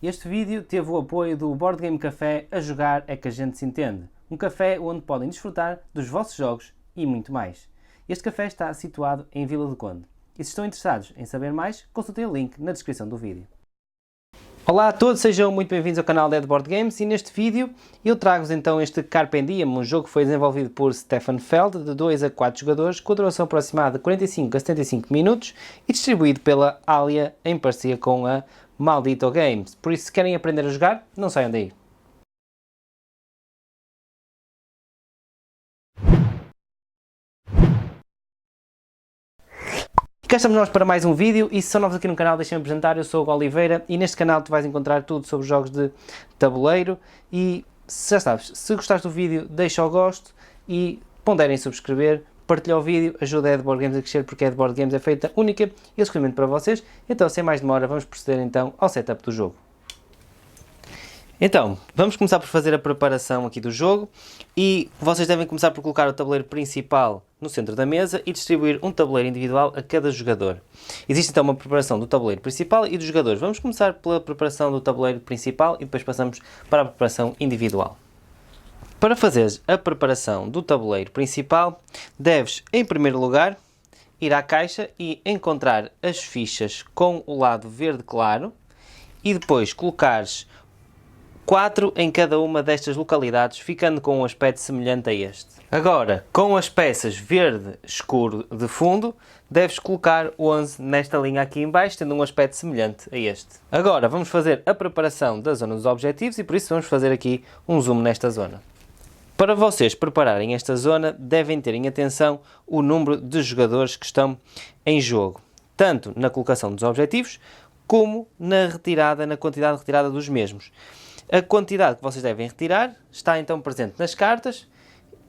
Este vídeo teve o apoio do Board Game Café. A jogar é que a gente se entende. Um café onde podem desfrutar dos vossos jogos e muito mais. Este café está situado em Vila do Conde. E se estão interessados em saber mais, consultem o link na descrição do vídeo. Olá a todos, sejam muito bem-vindos ao canal Dead Board Games e neste vídeo eu trago-vos então este Carpe Diem, um jogo que foi desenvolvido por Stefan Feld, de 2 a 4 jogadores, com duração aproximada de 45 a 75 minutos e distribuído pela Alia em parceria com a Maldito Games. Por isso, se querem aprender a jogar, não saiam daí. Cá estamos nós para mais um vídeo e se são novos aqui no canal deixem-me apresentar, eu sou o Hugo Oliveira e neste canal tu vais encontrar tudo sobre jogos de tabuleiro e já sabes, se gostaste do vídeo deixa o gosto e ponderem subscrever, partilha o vídeo, ajuda a Dead Board Games a crescer porque a Dead Board Games é feita única e exclusivamente para vocês. Então sem mais demora vamos proceder então ao setup do jogo. Então, vamos começar por fazer a preparação aqui do jogo e vocês devem começar por colocar o tabuleiro principal no centro da mesa e distribuir um tabuleiro individual a cada jogador. Existe então uma preparação do tabuleiro principal e dos jogadores. Vamos começar pela preparação do tabuleiro principal e depois passamos para a preparação individual. Para fazeres a preparação do tabuleiro principal, deves, em primeiro lugar, ir à caixa e encontrar as fichas com o lado verde claro e depois colocares 4 em cada uma destas localidades, ficando com um aspecto semelhante a este. Agora, com as peças verde escuro de fundo, deves colocar 11 nesta linha aqui em baixo, tendo um aspecto semelhante a este. Agora, vamos fazer a preparação da zona dos objetivos e por isso vamos fazer aqui um zoom nesta zona. Para vocês prepararem esta zona, devem ter em atenção o número de jogadores que estão em jogo, tanto na colocação dos objetivos, como na retirada, na quantidade retirada dos mesmos. A quantidade que vocês devem retirar está então presente nas cartas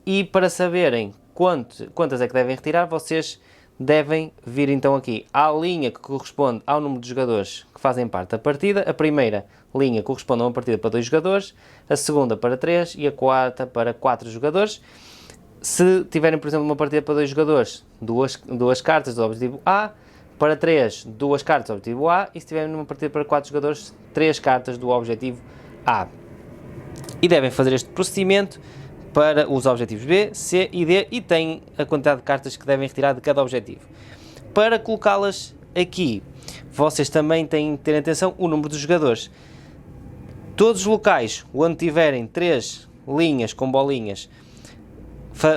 e para saberem quantas é que devem retirar, vocês devem vir então aqui à linha que corresponde ao número de jogadores que fazem parte da partida. A primeira linha corresponde a uma partida para 2 jogadores, a segunda para 3 e a quarta para 4 jogadores. Se tiverem, por exemplo, uma partida para 2 jogadores, duas cartas do objetivo A, para 3, 2 cartas do objetivo A e se tiverem uma partida para 4 jogadores, 3 cartas do objetivo A. E devem fazer este procedimento para os objetivos B, C e D e têm a quantidade de cartas que devem retirar de cada objetivo. Para colocá-las aqui, vocês também têm que ter atenção o número de jogadores. Todos os locais onde tiverem 3 linhas com bolinhas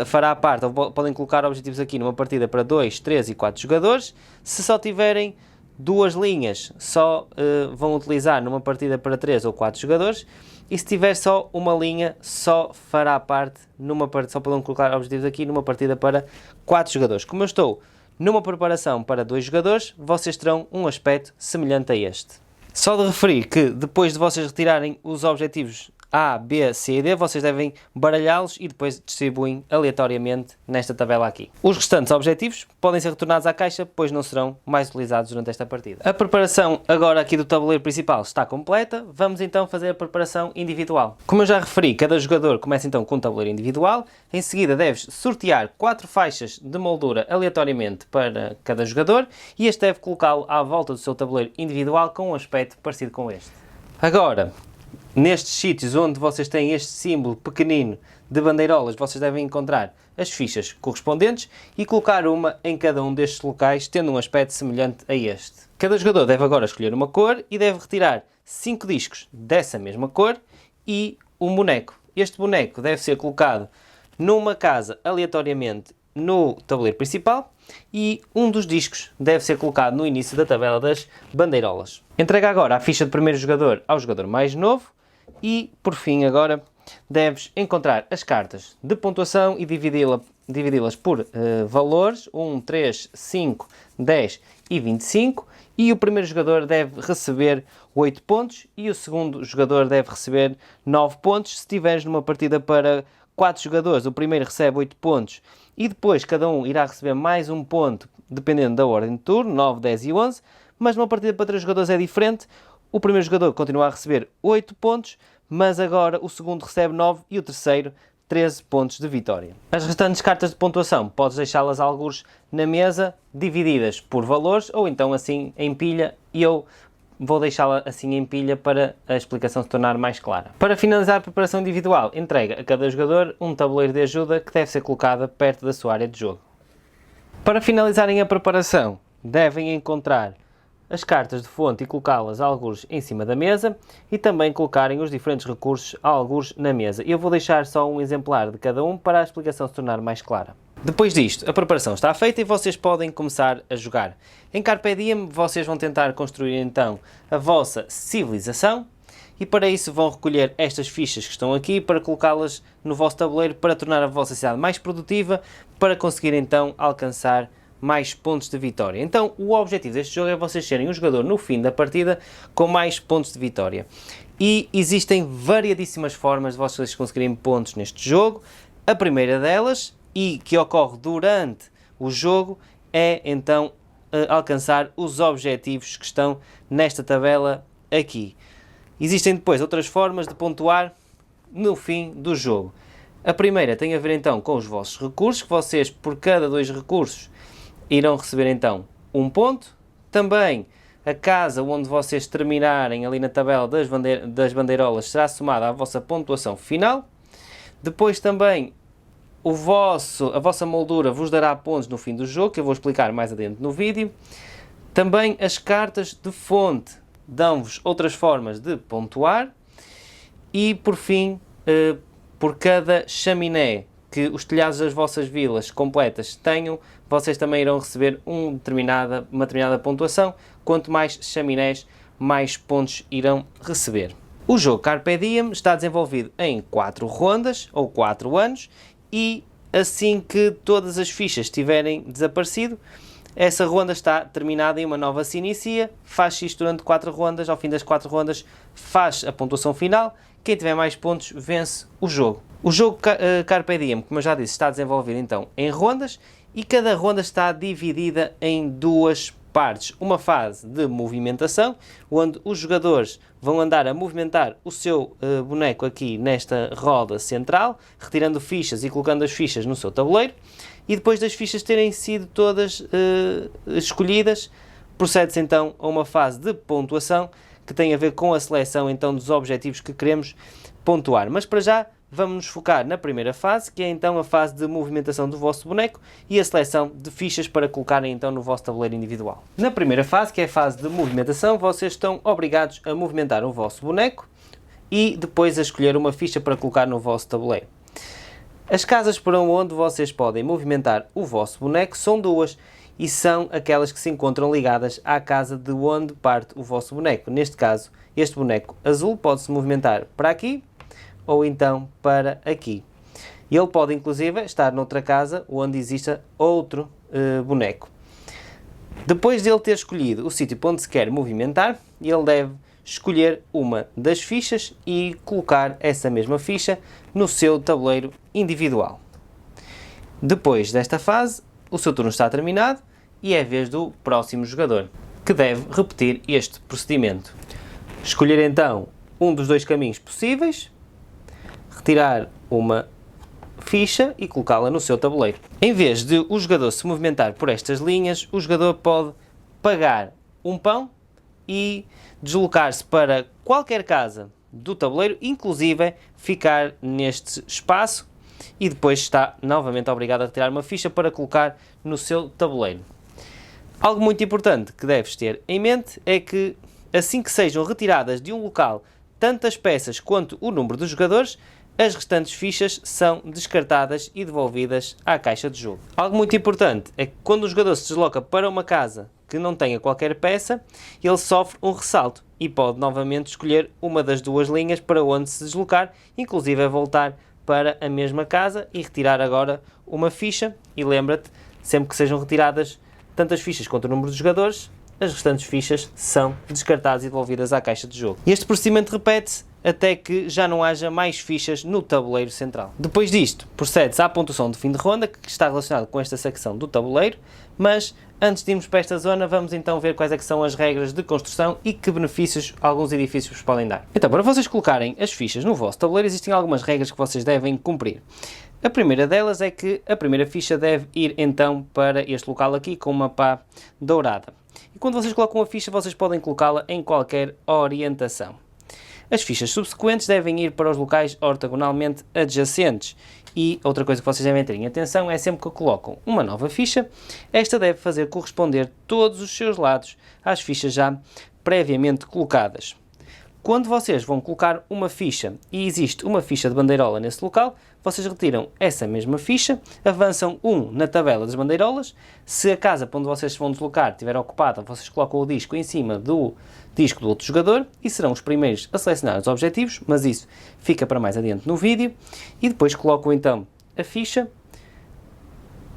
fará parte, ou podem colocar objetivos aqui numa partida para 2, 3 e 4 jogadores. Se só tiverem 2 linhas, só vão utilizar numa partida para 3 ou 4 jogadores. E se tiver só uma linha, só fará parte numa partida, só podem colocar objetivos aqui numa partida para 4 jogadores. Como eu estou numa preparação para 2 jogadores, vocês terão um aspecto semelhante a este. Só de referir que depois de vocês retirarem os objetivos A, B, C e D, vocês devem baralhá-los e depois distribuem aleatoriamente nesta tabela aqui. Os restantes objetivos podem ser retornados à caixa, pois não serão mais utilizados durante esta partida. A preparação agora aqui do tabuleiro principal está completa, vamos então fazer a preparação individual. Como eu já referi, cada jogador começa então com um tabuleiro individual, em seguida deves sortear 4 faixas de moldura aleatoriamente para cada jogador e este deve colocá-lo à volta do seu tabuleiro individual com um aspecto parecido com este. Agora, nestes sítios onde vocês têm este símbolo pequenino de bandeirolas, vocês devem encontrar as fichas correspondentes e colocar uma em cada um destes locais, tendo um aspecto semelhante a este. Cada jogador deve agora escolher uma cor e deve retirar 5 discos dessa mesma cor e um boneco. Este boneco deve ser colocado numa casa aleatoriamente no tabuleiro principal e um dos discos deve ser colocado no início da tabela das bandeirolas. Entrega agora a ficha de primeiro jogador ao jogador mais novo e, por fim, agora deves encontrar as cartas de pontuação e dividi-las por valores 1, 3, 5, 10 e 25 e o primeiro jogador deve receber 8 pontos e o segundo jogador deve receber 9 pontos. Se estiveres numa partida para 4 jogadores, o primeiro recebe 8 pontos e depois cada um irá receber mais um ponto dependendo da ordem de turno, 9, 10 e 11, mas numa partida para 3 jogadores é diferente. O primeiro jogador continua a receber 8 pontos, mas agora o segundo recebe 9 e o terceiro 13 pontos de vitória. As restantes cartas de pontuação podes deixá-las algures na mesa, divididas por valores, ou então assim em pilha, e eu vou deixá-la assim em pilha para a explicação se tornar mais clara. Para finalizar a preparação individual, entrega a cada jogador um tabuleiro de ajuda que deve ser colocado perto da sua área de jogo. Para finalizarem a preparação, devem encontrar as cartas de fonte e colocá-las algures em cima da mesa e também colocarem os diferentes recursos algures na mesa. Eu vou deixar só um exemplar de cada um para a explicação se tornar mais clara. Depois disto, a preparação está feita e vocês podem começar a jogar. Em Carpe Diem, vocês vão tentar construir então a vossa civilização e para isso vão recolher estas fichas que estão aqui para colocá-las no vosso tabuleiro para tornar a vossa cidade mais produtiva, para conseguir então alcançar mais pontos de vitória. Então, o objetivo deste jogo é vocês serem um jogador no fim da partida com mais pontos de vitória. E existem variadíssimas formas de vocês conseguirem pontos neste jogo. A primeira delas, e que ocorre durante o jogo, é então alcançar os objetivos que estão nesta tabela aqui. Existem depois outras formas de pontuar no fim do jogo. A primeira tem a ver então com os vossos recursos, que vocês por cada 2 recursos irão receber então 1 ponto. Também a casa onde vocês terminarem ali na tabela das bandeirolas será somada à vossa pontuação final. Depois também a vossa moldura vos dará pontos no fim do jogo, que eu vou explicar mais adiante no vídeo. Também as cartas de fonte dão-vos outras formas de pontuar. E por fim, por cada chaminé que os telhados das vossas vilas completas tenham, vocês também irão receber uma determinada pontuação. Quanto mais chaminés, mais pontos irão receber. O jogo Carpe Diem está desenvolvido em 4 rondas, ou 4 anos, e assim que todas as fichas tiverem desaparecido, essa ronda está terminada e uma nova se inicia, faz isto durante 4 rondas, ao fim das 4 rondas faz a pontuação final, quem tiver mais pontos vence o jogo. O jogo Carpe Diem, como eu já disse, está desenvolvido então em rondas e cada ronda está dividida em 2 partes. Uma fase de movimentação, onde os jogadores vão andar a movimentar o seu boneco aqui nesta roda central, retirando fichas e colocando as fichas no seu tabuleiro, e depois das fichas terem sido todas escolhidas, procede-se então a uma fase de pontuação que tem a ver com a seleção então dos objetivos que queremos pontuar. Mas para já vamos nos focar na primeira fase, que é então a fase de movimentação do vosso boneco e a seleção de fichas para colocarem então no vosso tabuleiro individual. Na primeira fase, que é a fase de movimentação, vocês estão obrigados a movimentar o vosso boneco e depois a escolher uma ficha para colocar no vosso tabuleiro. As casas por onde vocês podem movimentar o vosso boneco são 2 e são aquelas que se encontram ligadas à casa de onde parte o vosso boneco. Neste caso, este boneco azul pode-se movimentar para aqui ou então para aqui. Ele pode inclusive estar noutra casa onde exista outro boneco. Depois de ele ter escolhido o sítio onde se quer movimentar, ele deve escolher uma das fichas e colocar essa mesma ficha no seu tabuleiro individual. Depois desta fase, o seu turno está terminado e é a vez do próximo jogador, que deve repetir este procedimento. Escolher então um dos 2 caminhos possíveis, retirar uma ficha e colocá-la no seu tabuleiro. Em vez de o jogador se movimentar por estas linhas, o jogador pode pagar um pão e deslocar-se para qualquer casa do tabuleiro, inclusive ficar neste espaço, e depois está novamente obrigado a retirar uma ficha para colocar no seu tabuleiro. Algo muito importante que deves ter em mente é que assim que sejam retiradas de um local tantas peças quanto o número dos jogadores, as restantes fichas são descartadas e devolvidas à caixa de jogo. Algo muito importante é que quando o jogador se desloca para uma casa que não tenha qualquer peça, ele sofre um ressalto e pode novamente escolher uma das 2 linhas para onde se deslocar, inclusive a voltar para a mesma casa e retirar agora uma ficha. E lembra-te, sempre que sejam retiradas tantas fichas quanto o número de jogadores, as restantes fichas são descartadas e devolvidas à caixa de jogo. Este procedimento repete-se até que já não haja mais fichas no tabuleiro central. Depois disto, procede-se à pontuação de fim de ronda, que está relacionado com esta secção do tabuleiro, mas antes de irmos para esta zona, vamos então ver quais é que são as regras de construção e que benefícios alguns edifícios vos podem dar. Então, para vocês colocarem as fichas no vosso tabuleiro, existem algumas regras que vocês devem cumprir. A primeira delas é que a primeira ficha deve ir então para este local aqui com uma pá dourada. e quando vocês colocam a ficha, vocês podem colocá-la em qualquer orientação. As fichas subsequentes devem ir para os locais ortogonalmente adjacentes. E outra coisa que vocês devem ter em atenção é sempre que colocam uma nova ficha, esta deve fazer corresponder todos os seus lados às fichas já previamente colocadas. Quando vocês vão colocar uma ficha e existe uma ficha de bandeirola nesse local, vocês retiram essa mesma ficha, avançam 1 na tabela das bandeirolas. Se a casa para onde vocês se vão deslocar estiver ocupada, vocês colocam o disco em cima do disco do outro jogador e serão os primeiros a selecionar os objetivos, mas isso fica para mais adiante no vídeo. E depois colocam então a ficha.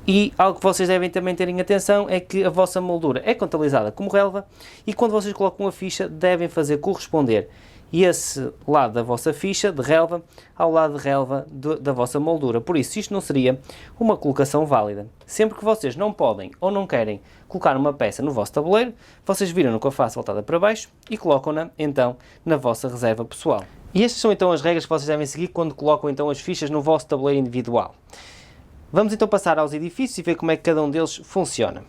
E algo que vocês devem também ter em atenção é que a vossa moldura é contabilizada como relva e quando vocês colocam a ficha devem fazer corresponder esse lado da vossa ficha de relva ao lado de relva da vossa moldura. Por isso, isto não seria uma colocação válida. Sempre que vocês não podem ou não querem colocar uma peça no vosso tabuleiro, vocês viram-no com a face voltada para baixo e colocam-na então na vossa reserva pessoal. E estas são então as regras que vocês devem seguir quando colocam então as fichas no vosso tabuleiro individual. Vamos então passar aos edifícios e ver como é que cada um deles funciona.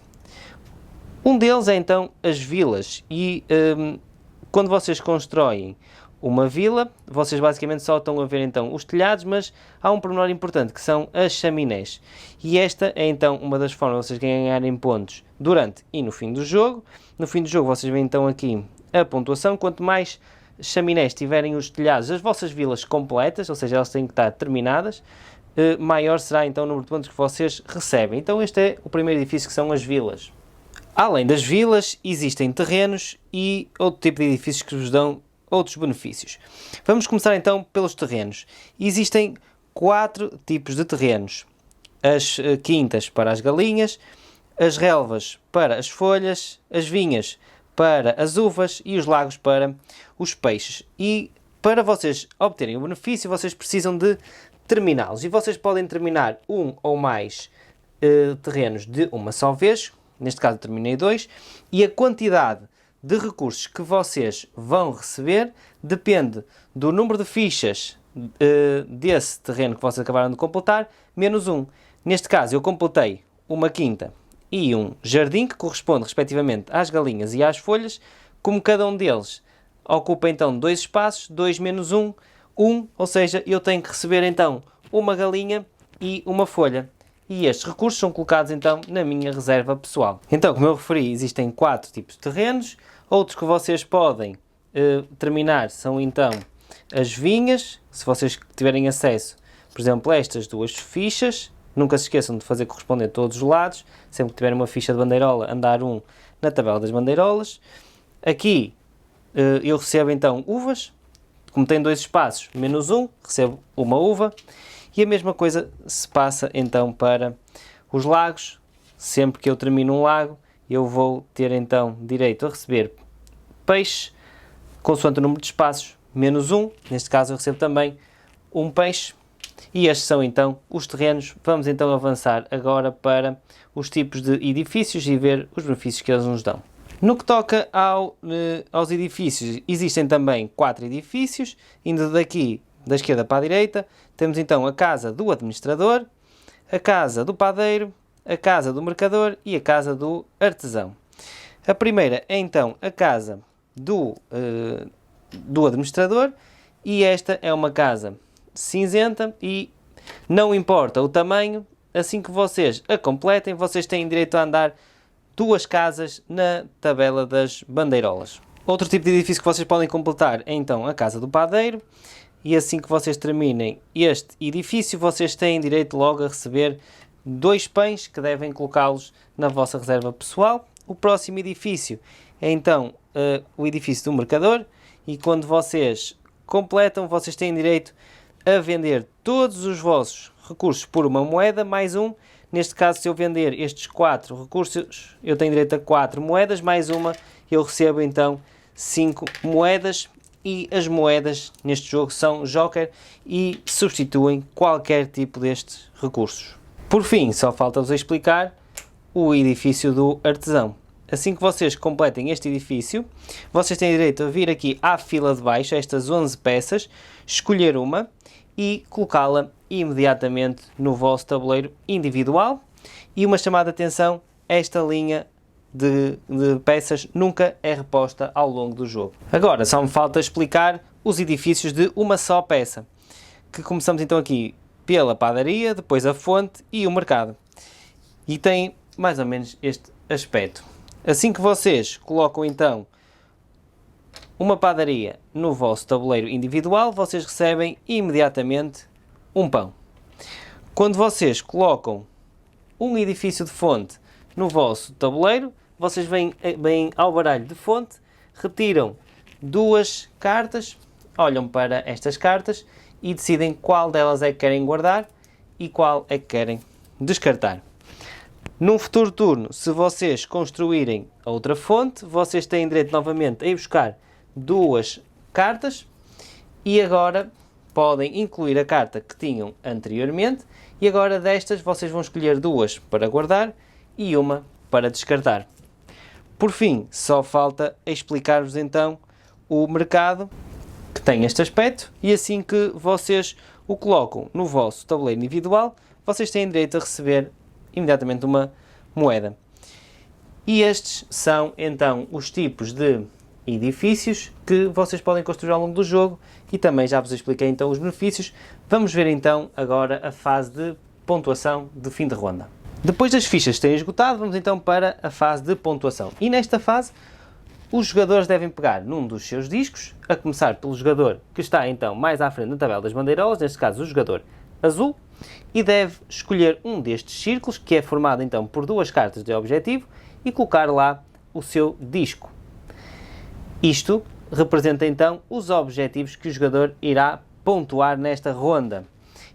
Um deles é então as vilas e quando vocês constroem uma vila, vocês basicamente só estão a ver então os telhados, mas há um pormenor importante que são as chaminés. E esta é então uma das formas de vocês ganharem pontos durante e no fim do jogo. No fim do jogo vocês veem então aqui a pontuação, quanto mais chaminés tiverem os telhados das vossas vilas completas, ou seja, elas têm que estar terminadas, maior será então o número de pontos que vocês recebem. Então este é o primeiro edifício, que são as vilas. Além das vilas, existem terrenos e outro tipo de edifícios que vos dão outros benefícios. Vamos começar então pelos terrenos. Existem 4 tipos de terrenos. As quintas para as galinhas, as relvas para as folhas, as vinhas para as uvas e os lagos para os peixes. E para vocês obterem o benefício, vocês precisam de terminá-los. E vocês podem terminar um ou mais terrenos de uma só vez. Neste caso eu terminei 2. E a quantidade de recursos que vocês vão receber depende do número de fichas desse terreno que vocês acabaram de completar, menos 1. Neste caso eu completei uma quinta e um jardim, que corresponde respectivamente às galinhas e às folhas. Como cada um deles ocupa então 2 espaços, 2 menos 1, 1, ou seja, eu tenho que receber então uma galinha e uma folha. E estes recursos são colocados então na minha reserva pessoal. Então, como eu referi, existem 4 tipos de terrenos. Outros que vocês podem terminar são então as vinhas, se vocês tiverem acesso, por exemplo, a estas 2 fichas. Nunca se esqueçam de fazer corresponder todos os lados. Sempre que tiverem uma ficha de bandeirola, andar 1 na tabela das bandeirolas. Aqui eu recebo então uvas. Como tem 2 espaços, menos 1, recebo uma uva. E a mesma coisa se passa então para os lagos. Sempre que eu termino um lago, eu vou ter então direito a receber peixe, consoante o número de espaços, menos 1. Neste caso eu recebo também um peixe. E estes são então os terrenos. Vamos então avançar agora para os tipos de edifícios e ver os benefícios que eles nos dão. No que toca aos edifícios, existem também 4 edifícios, indo daqui da esquerda para a direita. Temos então a casa do administrador, a casa do padeiro, a casa do mercador e a casa do artesão. A primeira é então a casa do administrador, e esta é uma casa cinzenta e não importa o tamanho, assim que vocês a completem, vocês têm direito a andar 2 casas na tabela das bandeirolas. Outro tipo de edifício que vocês podem completar é então a casa do padeiro, e assim que vocês terminem este edifício, vocês têm direito logo a receber 2 pães que devem colocá-los na vossa reserva pessoal. O próximo edifício é então o edifício do mercador, e quando vocês completam, vocês têm direito a vender todos os vossos recursos por uma moeda mais 1. Neste caso, se eu vender estes 4 recursos, eu tenho direito a 4 moedas mais uma, eu recebo então 5 moedas. E as moedas neste jogo são joker e substituem qualquer tipo destes recursos. Por fim, só falta-vos explicar o edifício do artesão. Assim que vocês completem este edifício, vocês têm direito a vir aqui à fila de baixo, estas 11 peças, escolher uma e colocá-la imediatamente no vosso tabuleiro individual. E uma chamada de atenção, esta linha de peças nunca é reposta ao longo do jogo. Agora, só me falta explicar os edifícios de uma só peça, que começamos então aqui pela padaria, depois a fonte e o mercado. E tem mais ou menos este aspecto. Assim que vocês colocam então uma padaria no vosso tabuleiro individual, vocês recebem imediatamente um pão. Quando vocês colocam um edifício de fonte no vosso tabuleiro, vocês vêm ao baralho de fonte, retiram duas cartas, olham para estas cartas e decidem qual delas é que querem guardar e qual é que querem descartar. Num futuro turno, se vocês construírem outra fonte, vocês têm direito novamente a ir buscar duas cartas e agora podem incluir a carta que tinham anteriormente e agora destas vocês vão escolher duas para guardar e uma para descartar. Por fim, só falta explicar-vos então o mercado, que tem este aspecto, e assim que vocês o colocam no vosso tabuleiro individual, vocês têm direito a receber imediatamente uma moeda. E estes são então os tipos de edifícios que vocês podem construir ao longo do jogo e também já vos expliquei então os benefícios. Vamos ver então agora a fase de pontuação de fim de ronda. Depois das fichas terem esgotado, vamos então para a fase de pontuação. E nesta fase, os jogadores devem pegar num dos seus discos, a começar pelo jogador que está então mais à frente na tabela das bandeirolas, neste caso o jogador azul, e deve escolher um destes círculos, que é formado então por duas cartas de objetivo, e colocar lá o seu disco. Isto representa então os objetivos que o jogador irá pontuar nesta ronda.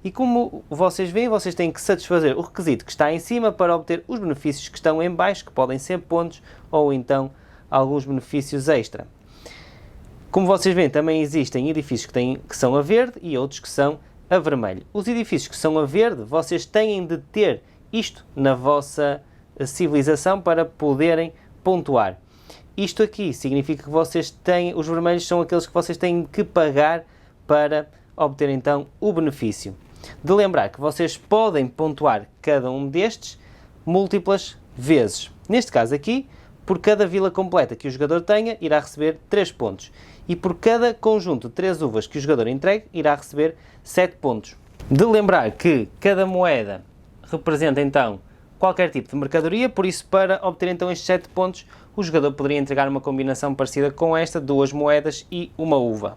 E como vocês veem, vocês têm que satisfazer o requisito que está em cima para obter os benefícios que estão em baixo, que podem ser pontos ou então alguns benefícios extra. Como vocês veem, também existem edifícios que são a verde e outros que são a vermelho. Os edifícios que são a verde, vocês têm de ter isto na vossa civilização para poderem pontuar. Isto aqui significa que vocês têm, os vermelhos são aqueles que vocês têm que pagar para obter então o benefício. De lembrar que vocês podem pontuar cada um destes múltiplas vezes. Neste caso aqui, por cada vila completa que o jogador tenha, irá receber 3 pontos. E por cada conjunto de 3 uvas que o jogador entregue, irá receber 7 pontos. De lembrar que cada moeda representa então qualquer tipo de mercadoria, por isso para obter então estes 7 pontos, o jogador poderia entregar uma combinação parecida com esta, 2 moedas e uma uva.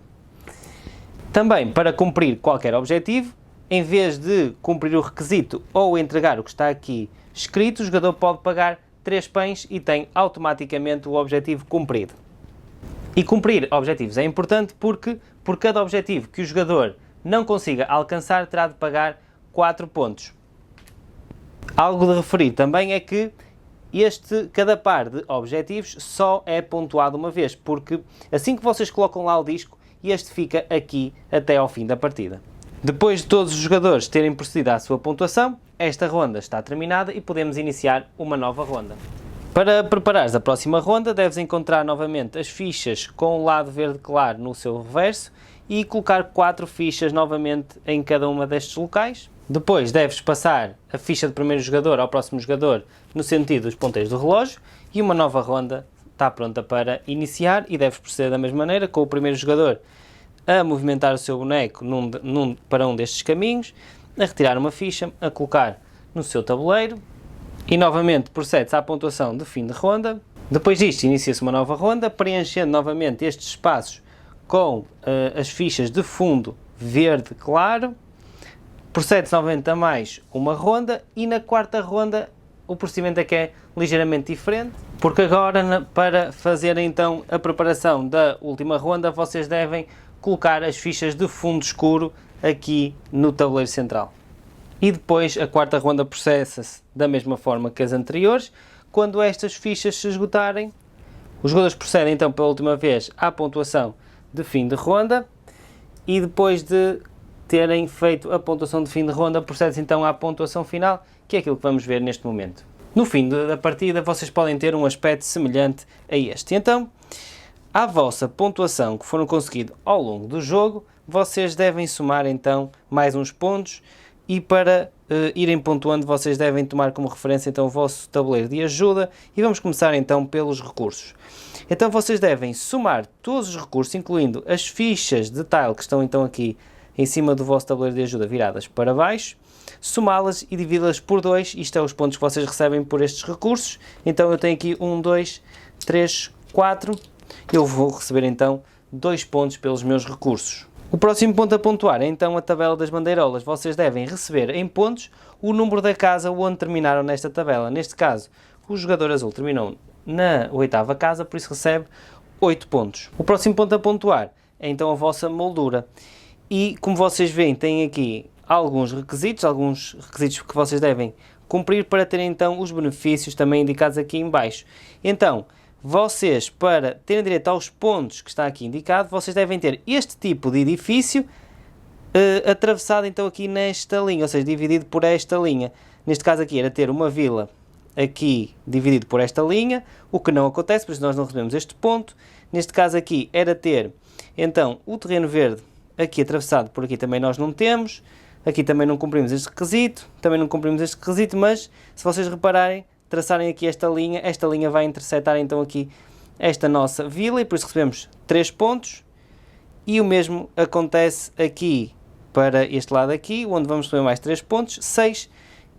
Também, para cumprir qualquer objetivo, em vez de cumprir o requisito ou entregar o que está aqui escrito, o jogador pode pagar 3 pães e tem automaticamente o objetivo cumprido. E cumprir objetivos é importante porque por cada objetivo que o jogador não consiga alcançar, terá de pagar 4 pontos. Algo de referir também é que cada par de objetivos só é pontuado uma vez, porque assim que vocês colocam lá o disco, este fica aqui até ao fim da partida. Depois de todos os jogadores terem procedido à sua pontuação, esta ronda está terminada e podemos iniciar uma nova ronda. Para preparares a próxima ronda, deves encontrar novamente as fichas com o lado verde claro no seu reverso e colocar 4 fichas novamente em cada uma destes locais. Depois deves passar a ficha do primeiro jogador ao próximo jogador no sentido dos ponteiros do relógio e uma nova ronda está pronta para iniciar e deves proceder da mesma maneira, com o primeiro jogador a movimentar o seu boneco para um destes caminhos, a retirar uma ficha, a colocar no seu tabuleiro e novamente procede-se à pontuação de fim de ronda. Depois disto inicia-se uma nova ronda, preenchendo novamente estes espaços com as fichas de fundo verde claro. Procede-se novamente a mais uma ronda e na quarta ronda o procedimento é que é ligeiramente diferente, porque agora para fazer então a preparação da última ronda vocês devem colocar as fichas de fundo escuro aqui no tabuleiro central. E depois a quarta ronda processa-se da mesma forma que as anteriores. Quando estas fichas se esgotarem, os jogadores procedem então pela última vez à pontuação de fim de ronda e depois de terem feito a pontuação de fim de ronda, procede-se então à pontuação final, que é aquilo que vamos ver neste momento. No fim da partida, vocês podem ter um aspecto semelhante a este. Então, à vossa pontuação que foram conseguidos ao longo do jogo, vocês devem somar então mais uns pontos e para irem pontuando vocês devem tomar como referência então o vosso tabuleiro de ajuda e vamos começar então pelos recursos. Então vocês devem somar todos os recursos, incluindo as fichas de tile que estão então aqui em cima do vosso tabuleiro de ajuda viradas para baixo, somá-las e dividi-las por 2, isto é os pontos que vocês recebem por estes recursos. Então eu tenho aqui 1, 2, 3, 4, eu vou receber então 2 pontos pelos meus recursos. O próximo ponto a pontuar é então a tabela das bandeirolas. Vocês devem receber em pontos o número da casa onde terminaram nesta tabela. Neste caso, o jogador azul terminou na 8ª casa, por isso recebe 8 pontos. O próximo ponto a pontuar é então a vossa moldura. E como vocês veem, tem aqui alguns requisitos que vocês devem cumprir para terem então os benefícios também indicados aqui em baixo. Então, vocês, para terem direito aos pontos que está aqui indicado, vocês devem ter este tipo de edifício atravessado então aqui nesta linha, ou seja, dividido por esta linha. Neste caso aqui era ter uma vila aqui dividido por esta linha, o que não acontece, por isso nós não recebemos este ponto. Neste caso aqui era ter então o terreno verde aqui atravessado por aqui, também nós não temos. Aqui também não cumprimos este requisito, mas se vocês repararem, traçarem aqui esta linha vai intersetar então aqui esta nossa vila e por isso recebemos 3 pontos. E o mesmo acontece aqui para este lado aqui, onde vamos receber mais 3 pontos, 6.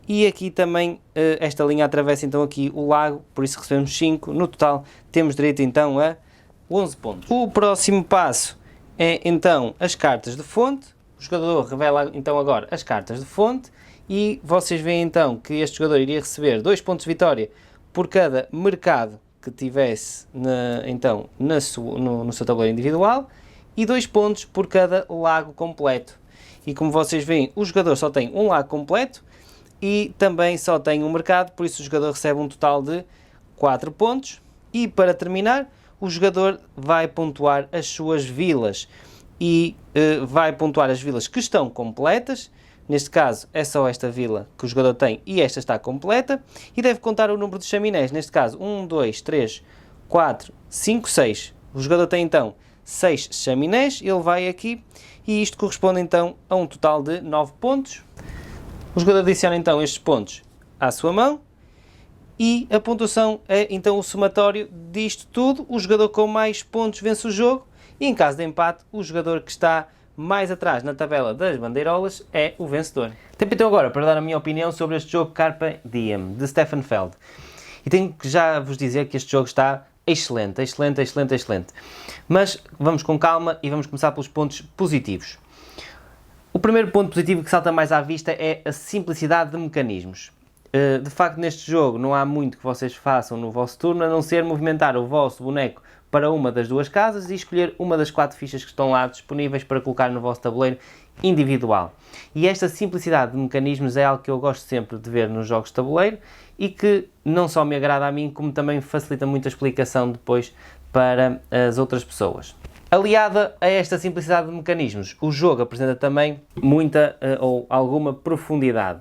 E aqui também esta linha atravessa então aqui o lago, por isso recebemos 5. No total temos direito então a 11 pontos. O próximo passo é então as cartas de fonte. O jogador revela então agora as cartas de fonte e vocês veem então que este jogador iria receber 2 pontos de vitória por cada mercado que tivesse no seu tabuleiro individual e 2 pontos por cada lago completo. E como vocês veem, o jogador só tem um lago completo e também só tem um mercado, por isso o jogador recebe um total de 4 pontos. E para terminar, o jogador vai pontuar as suas vilas e vai pontuar as vilas que estão completas. Neste caso é só esta vila que o jogador tem e esta está completa, e deve contar o número de chaminés, neste caso 1, 2, 3, 4, 5, 6. O jogador tem então 6 chaminés, ele vai aqui e isto corresponde então a um total de 9 pontos. O jogador adiciona então estes pontos à sua mão e a pontuação é então o somatório disto tudo. O jogador com mais pontos vence o jogo e em caso de empate o jogador que está mais atrás na tabela das bandeirolas é o vencedor. Tempo então agora para dar a minha opinião sobre este jogo Carpe Diem, de Stefan Feld. E tenho que já vos dizer que este jogo está excelente. Mas vamos com calma e vamos começar pelos pontos positivos. O primeiro ponto positivo que salta mais à vista é a simplicidade de mecanismos. De facto, neste jogo não há muito que vocês façam no vosso turno, a não ser movimentar o vosso boneco para uma das duas casas e escolher uma das 4 fichas que estão lá disponíveis para colocar no vosso tabuleiro individual. E esta simplicidade de mecanismos é algo que eu gosto sempre de ver nos jogos de tabuleiro e que não só me agrada a mim, como também facilita muito a explicação depois para as outras pessoas. Aliada a esta simplicidade de mecanismos, o jogo apresenta também muita ou alguma profundidade.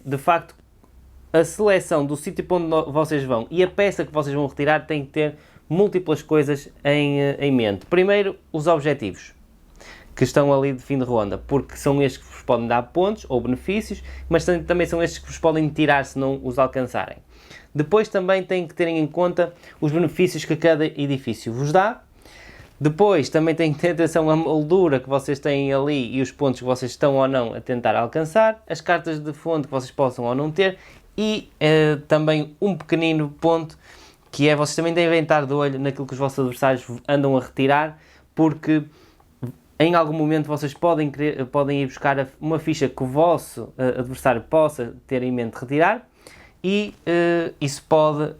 De facto, a seleção do sítio para onde vocês vão e a peça que vocês vão retirar tem que ter múltiplas coisas em mente. Primeiro, os objetivos que estão ali de fim de ronda, porque são estes que vos podem dar pontos ou benefícios, mas também são estes que vos podem tirar se não os alcançarem. Depois também têm que terem em conta os benefícios que cada edifício vos dá. Depois também têm que ter atenção à moldura que vocês têm ali e os pontos que vocês estão ou não a tentar alcançar, as cartas de fonte que vocês possam ou não ter e também um pequenino ponto que é vocês também devem estar de olho naquilo que os vossos adversários andam a retirar, porque em algum momento vocês podem ir buscar uma ficha que o vosso adversário possa ter em mente retirar e isso pode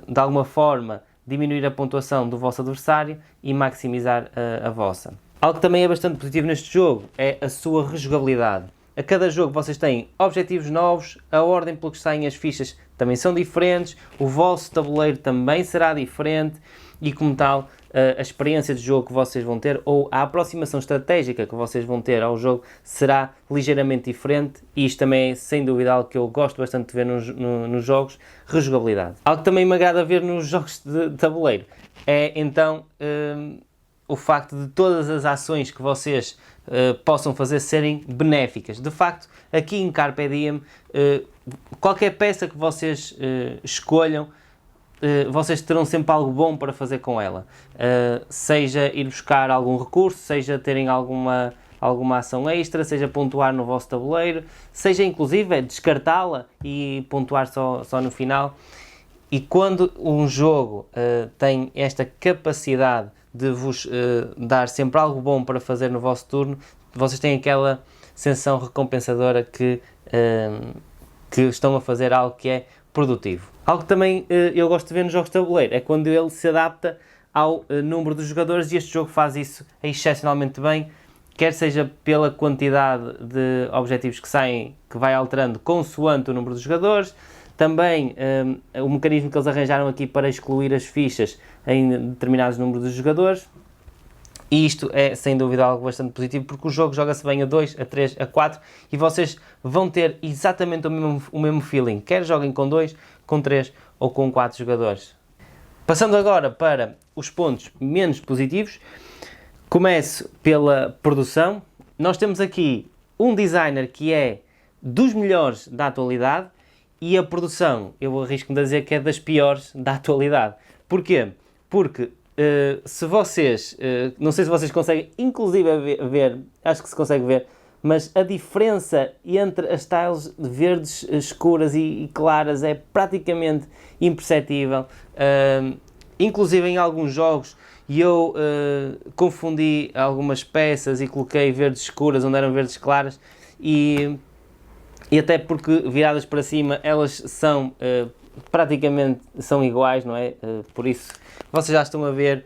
de alguma forma diminuir a pontuação do vosso adversário e maximizar a vossa. Algo que também é bastante positivo neste jogo é a sua rejogabilidade. A cada jogo vocês têm objetivos novos, a ordem pelo que saem as fichas também são diferentes, o vosso tabuleiro também será diferente e, como tal, a experiência de jogo que vocês vão ter ou a aproximação estratégica que vocês vão ter ao jogo será ligeiramente diferente e isto também é, sem dúvida, algo que eu gosto bastante de ver nos jogos, rejogabilidade. Algo que também me agrada ver nos jogos de tabuleiro é, então, o facto de todas as ações que vocês possam fazer serem benéficas. De facto, aqui em Carpe Diem, qualquer peça que vocês escolham, vocês terão sempre algo bom para fazer com ela. Seja ir buscar algum recurso, seja terem alguma ação extra, seja pontuar no vosso tabuleiro, seja inclusive descartá-la e pontuar só no final. E quando um jogo tem esta capacidade de vos dar sempre algo bom para fazer no vosso turno, vocês têm aquela sensação recompensadora que estão a fazer algo que é produtivo. Algo que também eu gosto de ver nos jogos de tabuleiro é quando ele se adapta ao número de jogadores, e este jogo faz isso excepcionalmente bem, quer seja pela quantidade de objetivos que saem, que vai alterando consoante o número de jogadores. Também o mecanismo que eles arranjaram aqui para excluir as fichas em determinados números de jogadores. E isto é, sem dúvida, algo bastante positivo, porque o jogo joga-se bem a 2, a 3, a 4, e vocês vão ter exatamente o mesmo feeling, quer joguem com 2, com 3 ou com 4 jogadores. Passando agora para os pontos menos positivos, começo pela produção. Nós temos aqui um designer que é dos melhores da atualidade, e a produção, eu arrisco-me a dizer que é das piores da atualidade. Porquê? Porque se vocês, não sei se vocês conseguem inclusive ver, acho que se consegue ver, mas a diferença entre as tiles verdes escuras e claras é praticamente imperceptível. Inclusive em alguns jogos eu confundi algumas peças e coloquei verdes escuras onde eram verdes claras, e até porque viradas para cima elas são praticamente iguais, não é? Por isso vocês já estão a ver,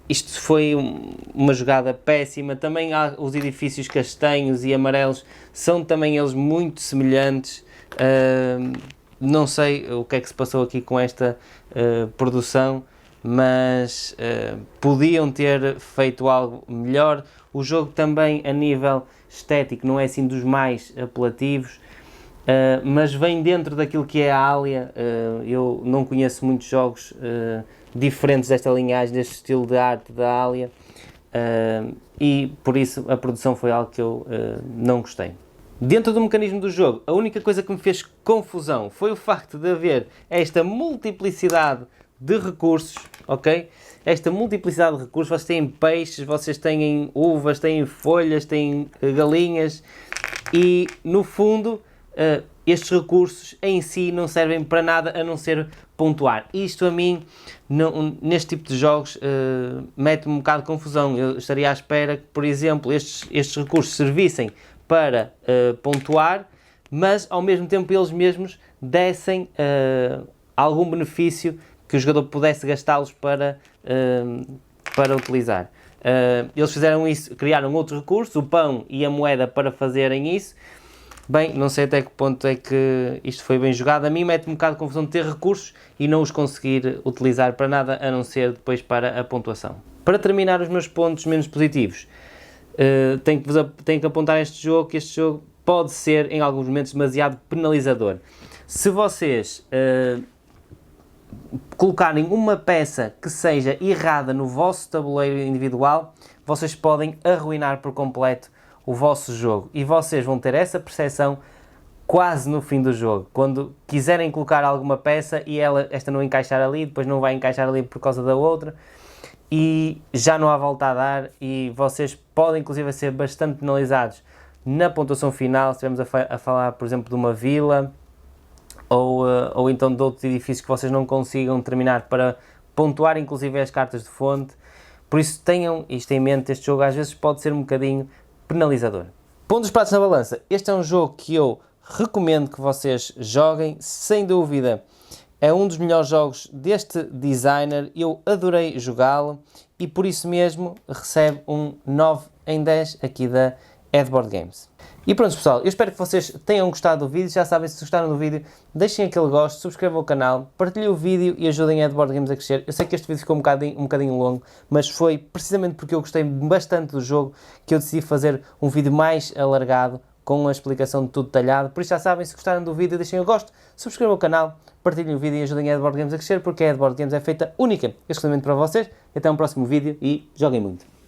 isto foi uma jogada péssima. Também há os edifícios castanhos e amarelos, são também eles muito semelhantes. Não sei o que é que se passou aqui com esta produção, mas podiam ter feito algo melhor. O jogo também, a nível estético, não é assim dos mais apelativos, mas vem dentro daquilo que é a Alia. Eu não conheço muitos jogos diferentes desta linhagem, deste estilo de arte da Alia, e por isso a produção foi algo que eu não gostei. Dentro do mecanismo do jogo, a única coisa que me fez confusão foi o facto de haver esta multiplicidade de recursos, ok? Esta multiplicidade de recursos, vocês têm peixes, vocês têm uvas, têm folhas, têm galinhas, e no fundo estes recursos em si não servem para nada a não ser pontuar. Isto a mim, neste tipo de jogos, mete-me um bocado de confusão. Eu estaria à espera que, por exemplo, estes recursos servissem para pontuar, mas ao mesmo tempo eles mesmos dessem algum benefício, que o jogador pudesse gastá-los para utilizar. Eles fizeram isso, criaram outros recursos, o pão e a moeda, para fazerem isso. Bem, não sei até que ponto é que isto foi bem jogado. A mim mete-me um bocado de confusão de ter recursos e não os conseguir utilizar para nada, a não ser depois para a pontuação. Para terminar os meus pontos menos positivos, tenho que apontar este jogo, que este jogo pode ser em alguns momentos demasiado penalizador. Se vocês colocarem uma peça que seja errada no vosso tabuleiro individual, vocês podem arruinar por completo o vosso jogo, e vocês vão ter essa percepção quase no fim do jogo, quando quiserem colocar alguma peça e esta não encaixar ali, depois não vai encaixar ali por causa da outra, e já não há volta a dar, e vocês podem inclusive ser bastante penalizados na pontuação final, se estivermos a falar, por exemplo, de uma vila, ou então de outros edifícios que vocês não consigam terminar para pontuar inclusive as cartas de fonte. Por isso tenham isto em mente, este jogo às vezes pode ser um bocadinho penalizador. Pontos pratos na balança, este é um jogo que eu recomendo que vocês joguem, sem dúvida é um dos melhores jogos deste designer, eu adorei jogá-lo, e por isso mesmo recebe um 9 em 10 aqui da Edboard Games. E pronto pessoal, eu espero que vocês tenham gostado do vídeo. Já sabem, se gostaram do vídeo, deixem aquele gosto, subscrevam o canal, partilhem o vídeo e ajudem a Edboard Games a crescer. Eu sei que este vídeo ficou um bocadinho longo, mas foi precisamente porque eu gostei bastante do jogo que eu decidi fazer um vídeo mais alargado, com a explicação de tudo detalhado. Por isso já sabem, se gostaram do vídeo, deixem o gosto, subscrevam o canal, partilhem o vídeo e ajudem a Edboard Games a crescer, porque a Edboard Games é feita única, exclusivamente para vocês. Até um próximo vídeo e joguem muito!